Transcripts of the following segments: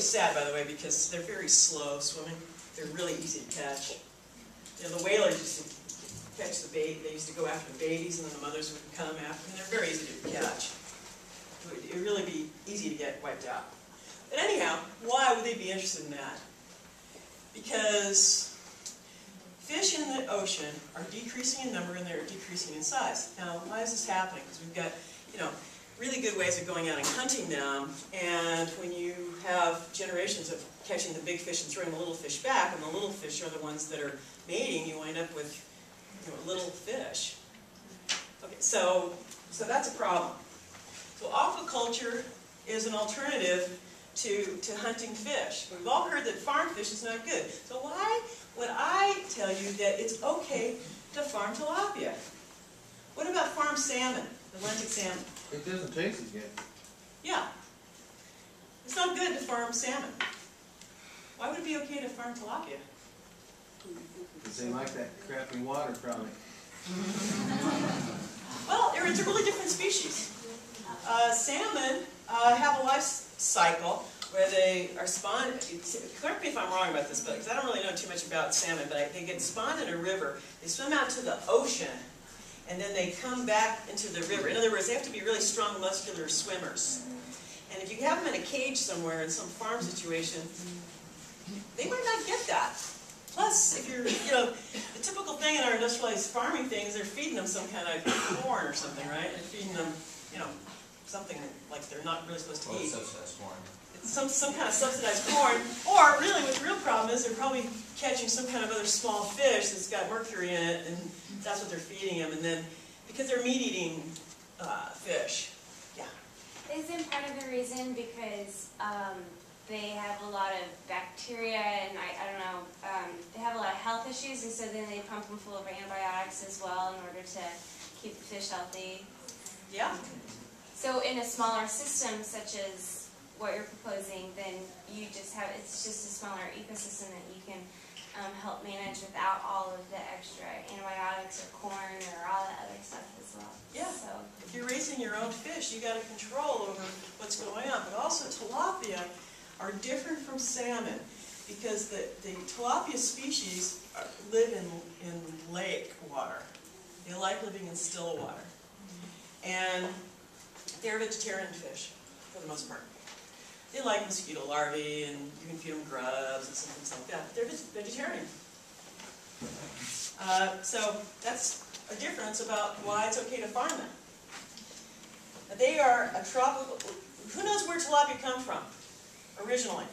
sad, by the way, because they're very slow swimming. They're really easy to catch. You know, the whalers used to catch the bait. They used to go after the babies, and then the mothers would come after them. They're very easy to catch. It would really be easy to get wiped out. But anyhow, why would they be interested in that? Because fish in the ocean are decreasing in number and they're decreasing in size. Now, why is this happening? Because we've got, you know, really good ways of going out and hunting them, and when you have generations of catching the big fish and throwing the little fish back, and the little fish are the ones that are mating, you wind up with, you know, little fish. Okay, so that's a problem. So aquaculture is an alternative to hunting fish. We've all heard that farm fish is not good. So why would I tell you that it's okay to farm tilapia? What about farm salmon, Atlantic salmon? It doesn't taste as good. Yeah. It's not good to farm salmon. Why would it be okay to farm tilapia? Because they like that crappy water from it. Well, it's a really different species. Salmon have a life cycle where they are spawned. Correct me if I'm wrong about this, but because I don't really know too much about salmon, but they get spawned in a river. They swim out to the ocean, and then they come back into the river. In other words, they have to be really strong, muscular swimmers. And if you have them in a cage somewhere in some farm situation, they might not get that. Plus, if you're, you know, the typical thing in our industrialized farming things, they're feeding them some kind of corn or something, right? They're feeding them, you know, something like they're not really supposed to eat. Subsidized corn. Some kind of subsidized corn, or really what the real problem is, they're probably catching some kind of other small fish that's got mercury in it, and that's what they're feeding them. And then, because they're meat-eating fish. Yeah. Isn't part of the reason because they have a lot of bacteria and I don't know, they have a lot of health issues, and so then they pump them full of antibiotics as well in order to keep the fish healthy? Yeah. So in a smaller system such as what you're proposing, then you just have, it's just a smaller ecosystem that you can help manage without all of the extra antibiotics or corn or all that other stuff as well. Yeah. So If you're raising your own fish, you got a control over what's going on. But also tilapia are different from salmon because the tilapia species live in lake water. They like living in still water. And they're vegetarian fish for the most part. They like mosquito larvae, and you can feed them grubs and some things like that. They're vegetarian. So that's a difference about why it's okay to farm them. They are a tropical. Who knows where tilapia come from originally?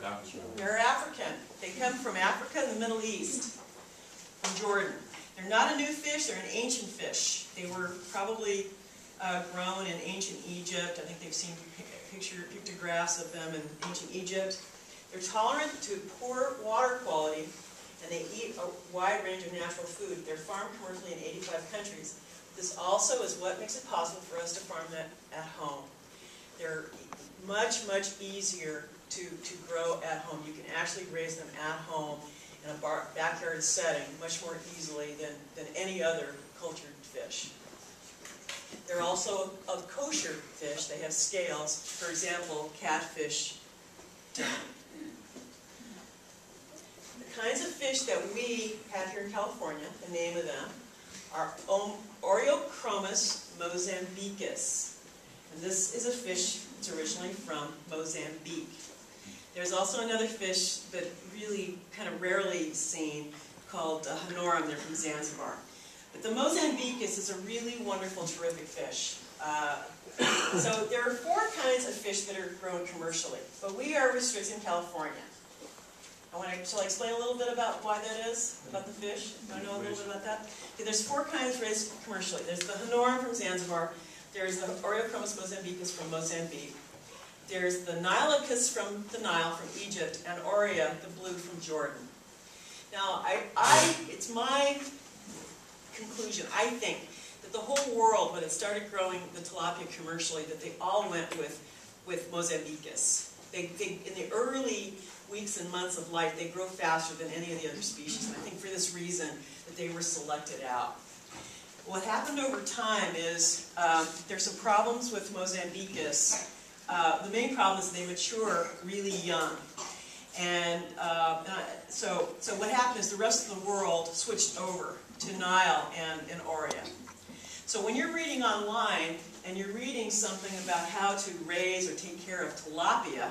Africa. They're African. They come from Africa and the Middle East, from Jordan. They're not a new fish. They're an ancient fish. They were probably grown in ancient Egypt. I think they've seen pictographs of them in ancient Egypt. They're tolerant to poor water quality, and they eat a wide range of natural food. They're farmed commercially in 85 countries. This also is what makes it possible for us to farm them at home. They're much, much easier to grow at home. You can actually raise them at home in a backyard setting much more easily than any other cultured fish. They're also a kosher fish. They have scales. For example, catfish don't. The kinds of fish that we have here in California, the name of them, are Oreochromis mozambicus. And this is a fish that's originally from Mozambique. There's also another fish that really kind of rarely seen called Honorum. They're from Zanzibar. But the Mozambicus is a really wonderful, terrific fish. So there are 4 kinds of fish that are grown commercially, but we are restricted in California. Shall I explain a little bit about why that is, about the fish? You want to know a little bit about that? Okay, there's 4 kinds raised commercially. There's the Honorum from Zanzibar. There's the Oreochromis mozambicus from Mozambique. There's the Nilochus from the Nile, from Egypt, and Aurea, the blue, from Jordan. Now, it's my conclusion, I think, that the whole world, when it started growing the tilapia commercially, that they all went with Mozambicus. In the early weeks and months of life, they grow faster than any of the other species, and I think for this reason that they were selected out. What happened over time is there's some problems with Mozambicus the main problem is they mature really young. And so what happened is the rest of the world switched over to Nile and Aurea. So when you're reading online and you're reading something about how to raise or take care of tilapia,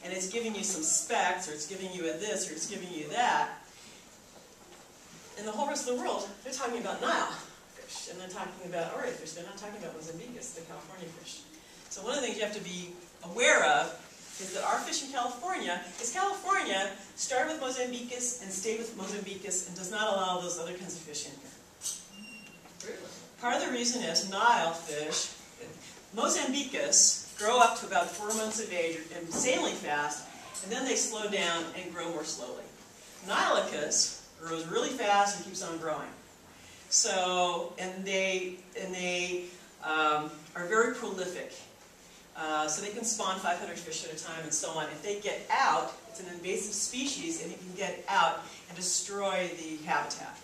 and it's giving you some specs, or it's giving you a this, or it's giving you that, and the whole rest of the world, they're talking about Nile fish, and they're talking about Aurea fish. They're not talking about Mozambiquus, the California fish. So one of the things you have to be aware of is that our fish in California started with Mozambiquus and stayed with Mozambiquus and does not allow those other kinds of fish in here. Really? Part of the reason is Nile fish, Mozambiquus, grow up to about 4 months of age insanely fast, and then they slow down and grow more slowly. Nilicus grows really fast and keeps on growing. So, and they are very prolific. So they can spawn 500 fish at a time and so on. If they get out, it's an invasive species, and it can get out and destroy the habitat.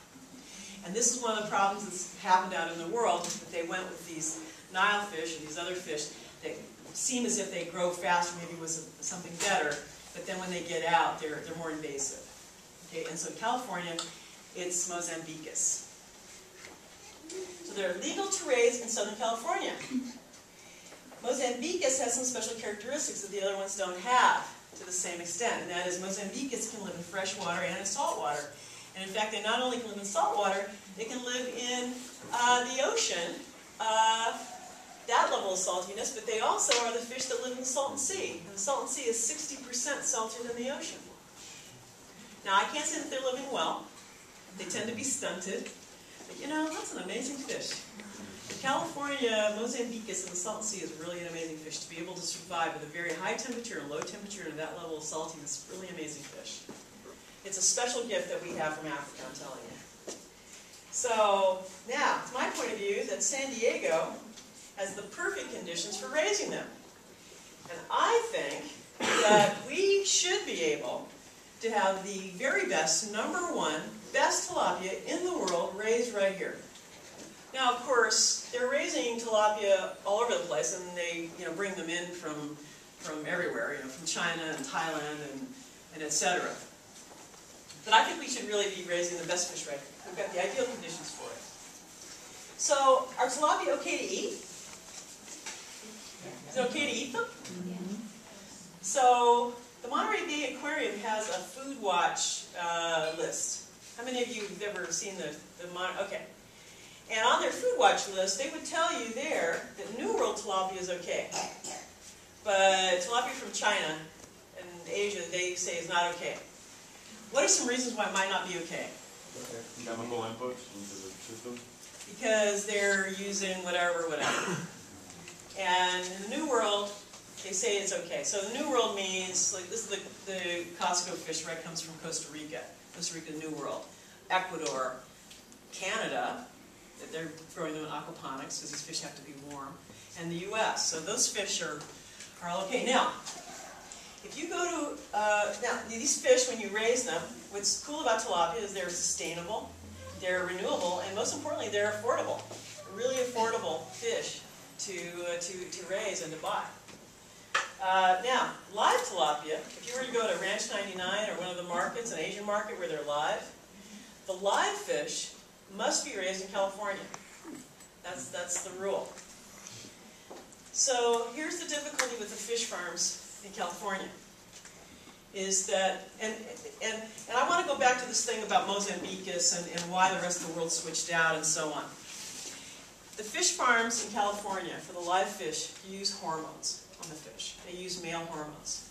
And this is one of the problems that's happened out in the world, that they went with these Nile fish and these other fish that seem as if they grow faster, maybe with something better, but then when they get out, they're more invasive. Okay, and so in California, it's Mozambiquus. So they're legal to raise in Southern California. Mozambiquus has some special characteristics that the other ones don't have to the same extent, and that is Mozambiquus can live in fresh water and in salt water. And in fact, they not only can live in salt water, they can live in the ocean, that level of saltiness, but they also are the fish that live in the Salton Sea. And the Salton Sea is 60% saltier than the ocean. Now, I can't say that they're living well. They tend to be stunted. But you know, that's an amazing fish. California, Mozambiquus in the Salton Sea is really an amazing fish. To be able to survive with a very high temperature and low temperature and that level of saltiness, really amazing fish. It's a special gift that we have from Africa, I'm telling you. So, now, it's my point of view that San Diego has the perfect conditions for raising them. And I think that we should be able to have the very best, #1, best tilapia in the world raised right here. Now, of course, they're raising tilapia all over the place, and they, bring them in from everywhere, from China and Thailand and etc. But I think we should really be raising the best fish right here. We've got the ideal conditions for it. So, are tilapia okay to eat? Is it okay to eat them? Yeah. So, the Monterey Bay Aquarium has a food watch list. How many of you have ever seen the Monterey? Okay. And on their food watch list, they would tell you there that New World tilapia is okay. But tilapia from China and Asia, they say is not okay. What are some reasons why it might not be okay? Chemical inputs into the system? Because they're using whatever. And in the New World, they say it's okay. So the New World means, like, this is the Costco fish, right? Comes from Costa Rica. Costa Rica, New World. Ecuador, Canada, they're growing them in aquaponics because these fish have to be warm. And the U.S. So those fish are all okay. Now, if you go to, now these fish, when you raise them, what's cool about tilapia is they're sustainable, they're renewable, and most importantly, they're affordable. They're really affordable fish to raise and to buy. Now, live tilapia, if you were to go to Ranch 99 or one of the markets, an Asian market where they're live, the live fish must be raised in California. That's the rule. So here's the difficulty with the fish farms in California, is that, and I want to go back to this thing about Mozambiquus and why the rest of the world switched out and so on. The fish farms in California, for the live fish, use hormones on the fish. They use male hormones.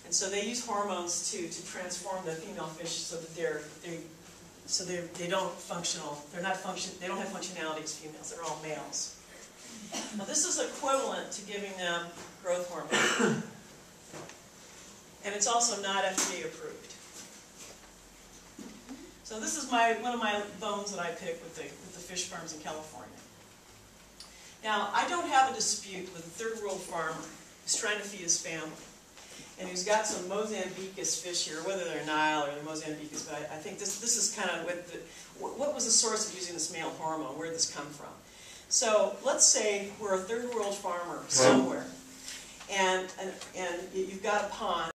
And so they use hormones to transform the female fish so that they don't have functionality as females. They're all males. Now this is equivalent to giving them growth hormone. And it's also not FDA approved. So this is one of my bones that I pick with the fish farms in California. Now, I don't have a dispute with a third world farmer who's trying to feed his family and who's got some Mozambiquus fish here, whether they're Nile or they're Mozambiquus, but I think this is kind of what was the source of using this male hormone, where did this come from? So let's say we're a third world farmer somewhere, and you've got a pond.